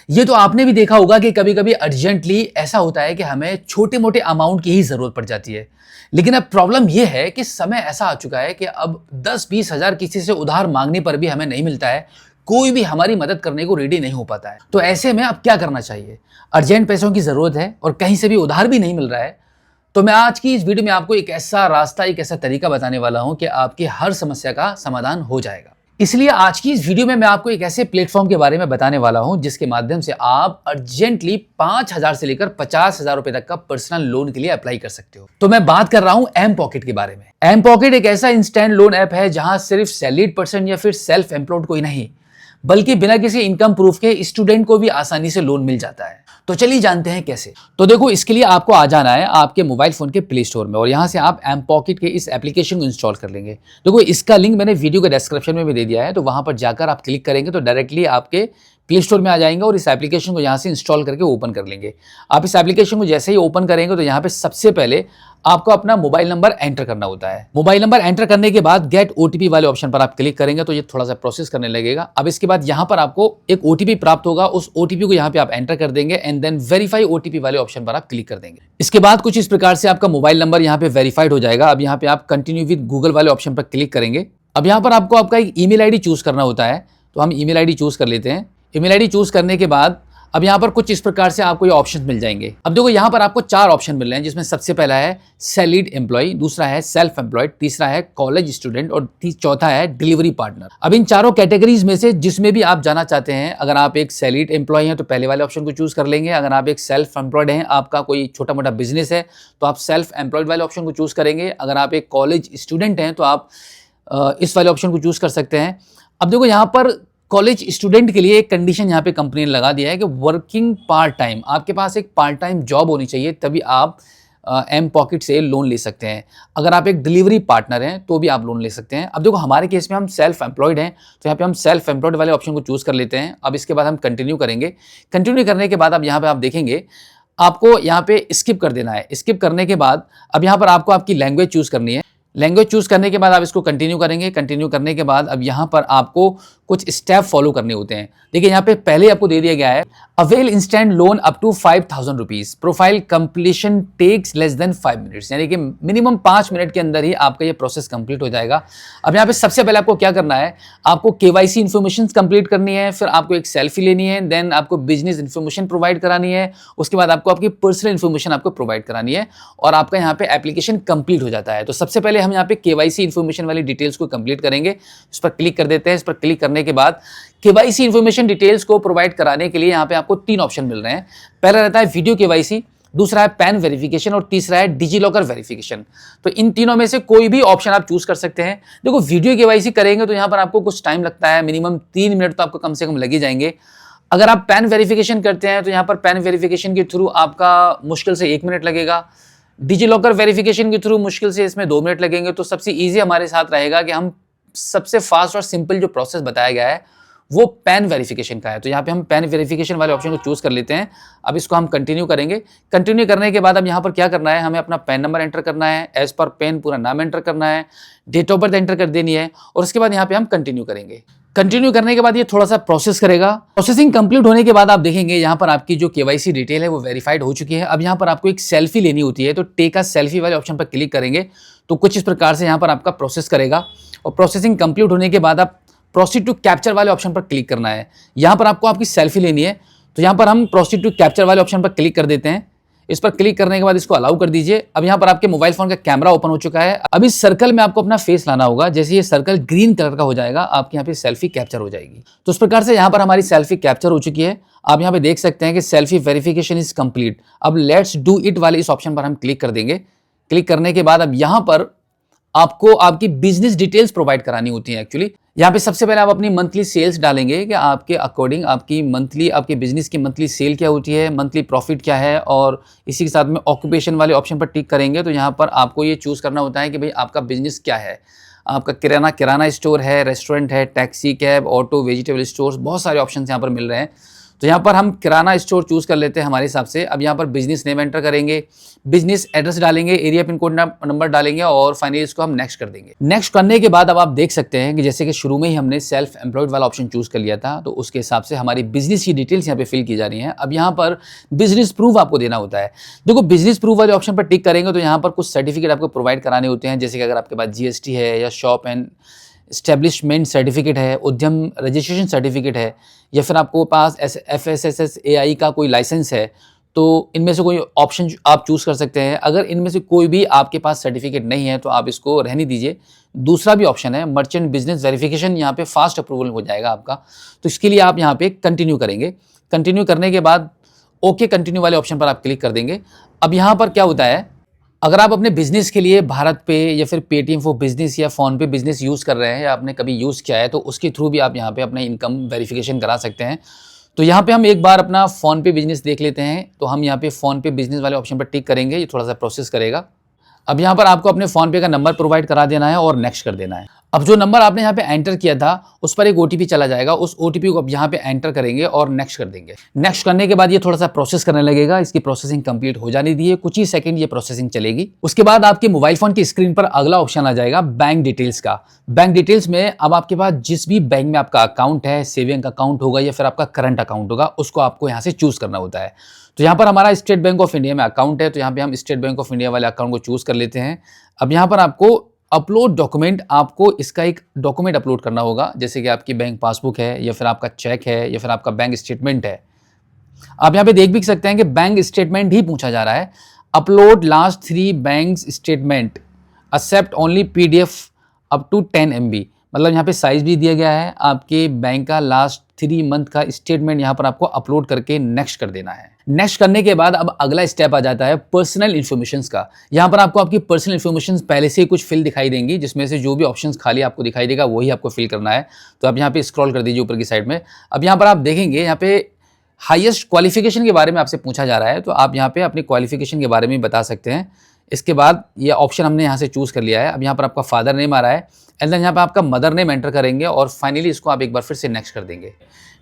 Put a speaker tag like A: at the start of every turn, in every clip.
A: ये तो आपने भी देखा होगा कि कभी कभी अर्जेंटली ऐसा होता है कि हमें छोटे मोटे अमाउंट की ही जरूरत पड़ जाती है। लेकिन अब प्रॉब्लम यह है कि समय ऐसा आ चुका है कि अब 10-20 हजार किसी से उधार मांगने पर भी हमें नहीं मिलता है। कोई भी हमारी मदद करने को रेडी नहीं हो पाता है। तो ऐसे में अब क्या करना चाहिए? अर्जेंट पैसों की जरूरत है और कहीं से भी उधार भी नहीं मिल रहा है। तो मैं आज की इस वीडियो में आपको एक ऐसा रास्ता, एक ऐसा तरीका बताने वाला हूं कि आपकी हर समस्या का समाधान हो जाएगा। इसलिए आज की इस वीडियो में मैं आपको एक ऐसे प्लेटफॉर्म के बारे में बताने वाला हूं जिसके माध्यम से आप अर्जेंटली 5,000 से लेकर 50,000 रुपए तक का पर्सनल लोन के लिए अप्लाई कर सकते हो। तो मैं बात कर रहा हूं एम पॉकेट के बारे में। एम पॉकेट एक ऐसा इंस्टेंट लोन ऐप है जहां सिर्फ सैलरीड पर्सन या फिर सेल्फ एम्प्लॉयड कोई नहीं, बल्कि बिना किसी इनकम प्रूफ के स्टूडेंट को भी आसानी से लोन मिल जाता है। तो चलिए जानते हैं कैसे। तो देखो, इसके लिए आपको आ जाना है आपके मोबाइल फोन के प्ले स्टोर में और यहां से आप एम पॉकेट के इस एप्लीकेशन को इंस्टॉल कर लेंगे। देखो, इसका लिंक मैंने वीडियो के डिस्क्रिप्शन में भी दे दिया है, तो वहां पर जाकर आप क्लिक करेंगे तो डायरेक्टली आपके प्ले स्टोर में आ जाएंगे और इस एप्लीकेशन को यहाँ से इंस्टॉल करके ओपन कर लेंगे। आप इस एप्लीकेशन को जैसे ही ओपन करेंगे तो यहाँ पे सबसे पहले आपको अपना मोबाइल नंबर एंटर करना होता है। मोबाइल नंबर एंटर करने के बाद गेट ओटीपी वाले ऑप्शन पर आप क्लिक करेंगे तो ये थोड़ा सा प्रोसेस करने लगेगा। अब इसके बाद यहाँ पर आपको एक ओटीपी प्राप्त होगा, उस ओटीपी को यहाँ पे आप एंटर कर देंगे एंड देन वेरीफाई ओटीपी वाले ऑप्शन पर आप क्लिक कर देंगे। इसके बाद कुछ इस प्रकार से आपका मोबाइल नंबर यहाँ पे वेरीफाइड हो जाएगा। अब यहाँ पे आप कंटिन्यू विद गूगल वाले ऑप्शन पर क्लिक करेंगे। अब यहाँ पर आपको आपका एक ईमेल आईडी चूज करना होता है, तो हम ईमेल आईडी चूज कर लेते हैं। ईमेल आईडी चूज करने के बाद अब यहाँ पर कुछ इस प्रकार से आपको ये ऑप्शन मिल जाएंगे। अब देखो, यहाँ पर आपको 4 ऑप्शन मिल रहे हैं, जिसमें सबसे पहला है सैलरीड एम्प्लॉय, दूसरा है सेल्फ एम्प्लॉयड, तीसरा है कॉलेज स्टूडेंट और चौथा है डिलीवरी पार्टनर। अब इन चारों कैटेगरीज में से जिसमें भी आप जाना चाहते हैं, अगर आप एक सैलरीड एम्प्लॉय हैं तो पहले वाले ऑप्शन को चूज कर लेंगे। अगर आप एक सेल्फ एम्प्लॉयड हैं, आपका कोई छोटा मोटा बिजनेस है, तो आप सेल्फ एम्प्लॉयड वाले ऑप्शन को चूज करेंगे। अगर आप एक कॉलेज स्टूडेंट हैं तो आप इस वाले ऑप्शन को चूज कर सकते हैं। अब देखो, यहाँ पर कॉलेज स्टूडेंट के लिए एक कंडीशन यहाँ पे कंपनी ने लगा दिया है कि वर्किंग पार्ट टाइम, आपके पास एक पार्ट टाइम जॉब होनी चाहिए, तभी आप एम पॉकेट से लोन ले सकते हैं। अगर आप एक डिलीवरी पार्टनर हैं तो भी आप लोन ले सकते हैं। अब देखो, हमारे केस में हम सेल्फ एम्प्लॉयड हैं, तो यहाँ पे हम सेल्फ एम्प्लॉयड वाले ऑप्शन को चूज कर लेते हैं। अब इसके बाद हम कंटिन्यू करेंगे। कंटिन्यू करने के बाद अब यहाँ पे आप देखेंगे आपको यहाँ पे स्किप कर देना है। स्किप करने के बाद अब यहाँ पर आपको आपकी लैंग्वेज चूज करनी है। लैंग्वेज चूज करने के बाद आप इसको कंटिन्यू करेंगे। कंटिन्यू करने के बाद अब यहाँ पर आपको कुछ स्टेप फॉलो करने होते हैं। देखिए, यहाँ पे पहले आपको दे दिया गया है avail instant loan up to 5,000 rupees, profile completion takes less than 5 minutes, यानी कि मिनिमम 5 मिनट के अंदर ही आपका ये प्रोसेस कंप्लीट हो जाएगा। अब यहाँ पे सबसे पहले आपको क्या करना है, आपको केवाईसी इन्फॉर्मेशन कंप्लीट करनी है, फिर आपको एक सेल्फी लेनी है, देन आपको बिजनेस इन्फॉर्मेशन प्रोवाइड करानी है, उसके बाद आपको आपकी पर्सनल इन्फॉर्मेशन आपको प्रोवाइड करानी है और आपका यहाँ पे एप्लीकेशन कंप्लीट हो जाता है। तो सबसे पहले हम यहाँ पे केवाईसी इन्फॉर्मेशन वाली डिटेल्स को कंप्लीट करेंगे। इस पर क्लिक कर देते हैं। इस पर क्लिक करने के बाद केवाईसी इन्फॉर्मेशन डिटेल्स को प्रोवाइड कराने के लिए यहाँ पे आपको 3 ऑप्शन मिल रहे हैं। पहला रहता है वीडियो केवाईसी, दूसरा है पैन वेरिफिकेशन और तीसरा है डिजी लॉकर वेरिफिकेशन। तो इन तीनों में से कोई भी ऑप्शन आप चूज कर सकते हैं। देखो, वीडियो केवाईसी करेंगे तो यहाँ पर आपको कुछ टाइम लगता है, मिनिमम 3 मिनट तो आपको कम से कम लग ही जाएंगे। अगर आप पैन वेरिफिकेशन करते हैं तो यहाँ पर पैन वेरिफिकेशन के थ्रू आपका मुश्किल से 1 मिनट लगेगा। डिजी लॉकर वेरिफिकेशन के थ्रू मुश्किल से इसमें 2 मिनट लगेंगे। तो सबसे ईजी हमारे साथ रहेगा कि हम सबसे फास्ट और सिंपल जो प्रोसेस बताया गया है वो पैन वेरिफिकेशन का है। तो यहाँ पे हम पैन वेरिफिकेशन वाले ऑप्शन को चूज कर लेते हैं। अब इसको हम कंटिन्यू करेंगे। कंटिन्यू करने के बाद अब यहाँ पर क्या करना है, हमें अपना पैन नंबर एंटर करना है, एज पर पैन पूरा नाम एंटर करना है, डेट ऑफ बर्थ एंटर कर देनी है और उसके बाद यहाँ पे हम कंटिन्यू करेंगे। कंटिन्यू करने के बाद ये थोड़ा सा प्रोसेस करेगा। प्रोसेसिंग कंप्लीट होने के बाद आप देखेंगे यहाँ पर आपकी जो केवाईसी डिटेल है वो वेरीफाइड हो चुकी है। अब यहाँ पर आपको एक सेल्फी लेनी होती है, तो टेक अ सेल्फी वाले ऑप्शन पर क्लिक करेंगे तो कुछ इस प्रकार से यहाँ पर आपका प्रोसेस करेगा और प्रोसेसिंग कंप्लीट होने के बाद आप प्रोसीड टू कैप्चर वाले ऑप्शन पर क्लिक करना है। यहाँ पर आपको आपकी सेल्फी लेनी है, तो यहाँ पर हम प्रोसीड टू कैप्चर वाले ऑप्शन पर क्लिक कर देते हैं। इस पर क्लिक करने के बाद इसको अलाउ कर दीजिए। अब यहाँ पर आपके मोबाइल फोन का कैमरा ओपन हो चुका है। अब इस सर्कल में आपको अपना फेस लाना होगा। जैसे ये सर्कल ग्रीन कलर का हो जाएगा, आपके यहाँ पे सेल्फी कैप्चर हो जाएगी। तो इस प्रकार से यहाँ पर हमारी सेल्फी कैप्चर हो चुकी है। आप यहाँ पे देख सकते हैं कि सेल्फी वेरिफिकेशन इज कंप्लीट। अब लेट्स डू इट वाले इस ऑप्शन पर हम क्लिक कर देंगे। क्लिक करने के बाद अब यहाँ पर आपको आपकी बिजनेस डिटेल्स प्रोवाइड करानी होती है। एक्चुअली यहाँ पे सबसे पहले आप अपनी मंथली सेल्स डालेंगे कि आपके अकॉर्डिंग आपकी मंथली, आपके बिजनेस की मंथली सेल क्या होती है, मंथली प्रॉफिट क्या है, और इसी के साथ में ऑक्यूपेशन वाले ऑप्शन पर टिक करेंगे। तो यहाँ पर आपको ये चूज करना होता है कि भाई आपका बिजनेस क्या है। आपका किराना स्टोर है, रेस्टोरेंट है, taxi cab, auto, vegetable stores, बहुत सारे ऑप्शन यहाँ पर मिल रहे हैं। तो यहाँ पर हम किराना स्टोर चूज कर लेते हैं हमारे हिसाब से। अब यहाँ पर बिजनेस नेम एंटर करेंगे, बिजनेस एड्रेस डालेंगे, एरिया पिन कोड नंबर डालेंगे और फाइनली इसको हम नेक्स्ट कर देंगे। नेक्स्ट करने के बाद अब आप देख सकते हैं कि जैसे कि शुरू में ही हमने सेल्फ एम्प्लॉयड वाला ऑप्शन चूज कर लिया था, तो उसके हिसाब से हमारी बिजनेस की डिटेल्स यहाँ पे फिल की जा रही हैं। अब यहाँ पर बिजनेस प्रूफ आपको देना होता है। देखो, बिजनेस प्रूफ वाले ऑप्शन पर टिक करेंगे तो यहाँ पर कुछ सर्टिफिकेट आपको प्रोवाइड कराने होते हैं, जैसे कि अगर आपके पास जीएसटी है या शॉप एंड एस्टेब्लिशमेंट सर्टिफिकेट है, उद्यम रजिस्ट्रेशन सर्टिफिकेट है, या फिर आपको पास FSSAI का कोई लाइसेंस है, तो इनमें से कोई ऑप्शन आप चूज़ कर सकते हैं। अगर इनमें से कोई भी आपके पास सर्टिफिकेट नहीं है तो आप इसको रहने दीजिए। दूसरा भी ऑप्शन है मर्चेंट बिजनेस वेरिफिकेशन, यहाँ पे फास्ट अप्रूवल हो जाएगा आपका, तो इसके लिए आप यहाँ पे कंटिन्यू करेंगे। कंटिन्यू करने के बाद ओके कंटिन्यू वाले ऑप्शन पर आप क्लिक कर देंगे। अब यहाँ पर क्या होता है, अगर आप अपने बिजनेस के लिए भारत पे या फिर पेटीएम फॉर बिजनेस या फोन पे बिजनेस यूज़ कर रहे हैं या आपने कभी यूज़ किया है, तो उसके थ्रू भी आप यहाँ पे अपना इनकम वेरिफिकेशन करा सकते हैं। तो यहाँ पे हम एक बार अपना फोन पे बिजनेस देख लेते हैं। तो हम यहाँ पे फोन पे बिजनेस वाले ऑप्शन पर टिक करेंगे, ये थोड़ा सा प्रोसेस करेगा। अब यहाँ पर आपको अपने फोन पे का नंबर प्रोवाइड करा देना है और नेक्स्ट कर देना है। अब जो नंबर आपने यहाँ पे एंटर किया था उस पर एक ओटीपी चला जाएगा, उस ओटीपी को अब यहाँ पे एंटर करेंगे और नेक्स्ट कर देंगे। नेक्स्ट करने के बाद ये थोड़ा सा प्रोसेस करने लगेगा, इसकी प्रोसेसिंग कंप्लीट हो जाने दीजिए, कुछ ही सेकंड ये प्रोसेसिंग चलेगी। उसके बाद आपके मोबाइल फोन की स्क्रीन पर अगला ऑप्शन आ जाएगा बैंक डिटेल्स का। बैंक डिटेल्स में अब आपके पास जिस भी बैंक में आपका अकाउंट है, सेविंग अकाउंट होगा या फिर आपका करंट अकाउंट होगा, उसको आपको यहाँ से चूज करना होता है। तो यहाँ पर हमारा स्टेट बैंक ऑफ इंडिया में अकाउंट है, तो यहाँ पे हम स्टेट बैंक ऑफ इंडिया वाले अकाउंट को चूज कर लेते हैं। अब यहाँ पर आपको अपलोड डॉक्यूमेंट, आपको इसका एक डॉक्यूमेंट अपलोड करना होगा, जैसे कि आपकी बैंक पासबुक है या फिर आपका चेक है या फिर आपका बैंक स्टेटमेंट है। आप यहाँ पे देख भी सकते हैं कि बैंक स्टेटमेंट ही पूछा जा रहा है। Upload last 3 bank statement, except only PDF up to 10 MB, मतलब यहाँ पे साइज भी दिया गया है। आपके बैंक का लास्ट 3 मंथ का स्टेटमेंट यहाँ पर आपको अपलोड करके नेक्स्ट कर देना है। नेक्स्ट करने के बाद अब अगला स्टेप आ जाता है पर्सनल इन्फॉर्मेशंस का। यहाँ पर आपको आपकी पर्सनल इन्फॉर्मेशंस पहले से ही कुछ फिल दिखाई देंगी, जिसमें से जो भी ऑप्शंस खाली आपको दिखाई देगा वही आपको फिल करना है। तो आप यहाँ पे स्क्रॉल कर दीजिए ऊपर की साइड में। अब यहाँ पर आप देखेंगे, यहाँ पे हाईएस्ट क्वालिफिकेशन के बारे में आपसे पूछा जा रहा है, तो आप यहाँ पे अपने क्वालिफिकेशन के बारे में बता सकते हैं। इसके बाद ये ऑप्शन हमने यहाँ से चूज कर लिया है। अब यहाँ पर आपका फादर नेम आ रहा है एंड देन यहाँ पे आपका मदर नेम एंटर करेंगे और फाइनली इसको आप एक बार फिर से नेक्स्ट कर देंगे।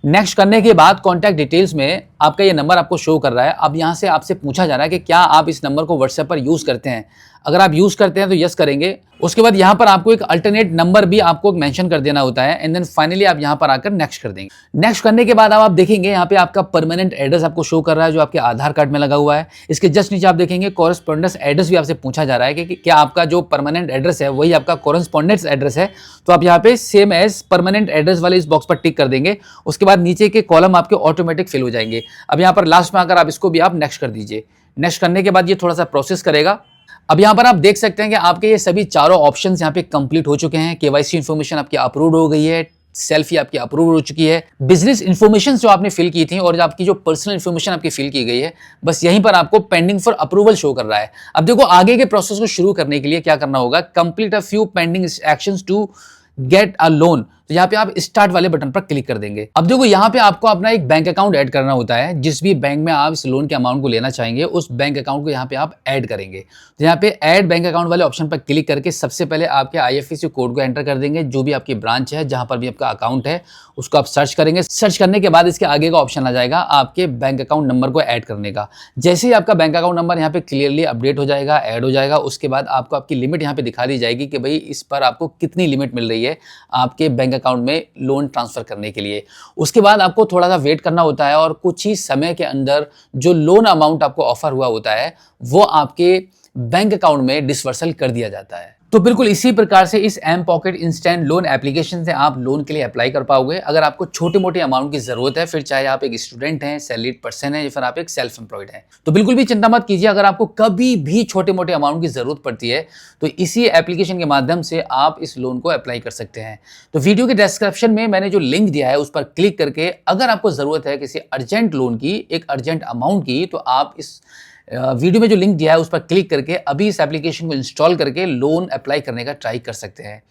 A: नेक्स्ट करने के बाद कॉन्टैक्ट डिटेल्स में आपका ये नंबर आपको शो कर रहा है। अब यहाँ से आपसे पूछा जा रहा है कि क्या आप इस नंबर को व्हाट्सएप पर यूज करते हैं। अगर आप यूज करते हैं तो यस करेंगे। उसके बाद यहाँ पर आपको एक अल्टरनेट नंबर भी आपको मेंशन कर देना होता है एंड देन फाइनली आप यहाँ पर आकर नेक्स्ट कर देंगे। नेक्स्ट करने के बाद अब आप देखेंगे यहाँ पे आपका परमानेंट एड्रेस आपको शो कर रहा है, जो आपके आधार कार्ड में लगा हुआ है। इसके जस्ट नीचे आप देखेंगे कॉरेस्पॉन्डेंस एड्रेस भी आपसे पूछा जा रहा है कि क्या आपका जो परमानेंट एड्रेस है वही आपका कॉरेस्पॉन्डेंस एड्रेस है। तो आप यहाँ पे सेम एज परमानेंट एड्रेस वाले इस बॉक्स पर टिक कर देंगे। उसके बाद नीचे के कॉलम आपके ऑटोमेटिक फिल हो जाएंगे। अब यहाँ पर लास्ट में आकर आप इसको भी आप नेक्स्ट कर दीजिए। नेक्स्ट करने के बाद ये थोड़ा सा प्रोसेस करेगा। अब यहाँ पर आप देख सकते हैं कि आपके ये सभी चारों ऑप्शंस यहाँ पे कंप्लीट हो चुके हैं। केवाईसी इन्फॉर्मेशन आपकी अप्रूव हो गई है, सेल्फी आपकी अप्रूव हो चुकी है, बिजनेस इन्फॉर्मेशन जो आपने फिल की थी और आपकी जो पर्सनल इन्फॉर्मेशन आपकी फिल की गई है, बस यहीं पर आपको पेंडिंग फॉर अप्रूवल शो कर रहा है। अब देखो, आगे के प्रोसेस को शुरू करने के लिए क्या करना होगा, complete a few pending actions to get a loan. तो यहाँ पे आप स्टार्ट वाले बटन पर क्लिक कर देंगे। अब देखो, यहाँ पे आपको अपना एक बैंक अकाउंट ऐड करना होता है। जिस भी बैंक में आप इस लोन के अमाउंट को लेना चाहेंगे उस बैंक अकाउंट को यहाँ पे आप ऐड करेंगे। तो यहाँ पे ऐड बैंक अकाउंट वाले ऑप्शन पर क्लिक करके सबसे पहले आपके IFSC कोड को एंटर कर देंगे। जो भी आपकी ब्रांच है, जहां पर भी आपका अकाउंट है, उसको आप सर्च करेंगे। सर्च करने के बाद इसके आगे का ऑप्शन आ जाएगा आपके बैंक अकाउंट नंबर को ऐड करने का। जैसे ही आपका बैंक अकाउंट नंबर यहाँ पे क्लियरली अपडेट हो जाएगा, ऐड हो जाएगा, उसके बाद आपको आपकी लिमिट यहाँ पे दिखा दी जाएगी कि भाई इस पर आपको कितनी लिमिट मिल रही है आपके बैंक अकाउंट में लोन ट्रांसफर करने के लिए। उसके बाद आपको थोड़ा सा वेट करना होता है और कुछ ही समय के अंदर जो लोन अमाउंट आपको ऑफर हुआ होता है वो आपके बैंक अकाउंट में डिसवर्सल कर दिया जाता है। तो बिल्कुल इसी प्रकार से इस mPokket instant loan application से आप लोन के लिए अप्लाई कर पाओगे। अगर आपको छोटे मोटे अमाउंट की जरूरत है, फिर चाहे आप एक स्टूडेंट हैं, सैलरीड पर्सन है या फिर आप एक सेल्फ एम्प्लॉयड हैं, तो बिल्कुल भी चिंता मत कीजिए। अगर आपको कभी भी छोटे मोटे अमाउंट की जरूरत पड़ती है तो इसी एप्लीकेशन के माध्यम से आप इस लोन को अप्लाई कर सकते हैं। तो वीडियो के डिस्क्रिप्शन में मैंने जो लिंक दिया है उस पर क्लिक करके अगर आपको जरूरत है किसी अर्जेंट लोन की, एक अर्जेंट अमाउंट की, तो आप इस वीडियो में जो लिंक दिया है उस पर क्लिक करके अभी इस एप्लीकेशन को इंस्टॉल करके लोन अप्लाई करने का ट्राई कर सकते हैं।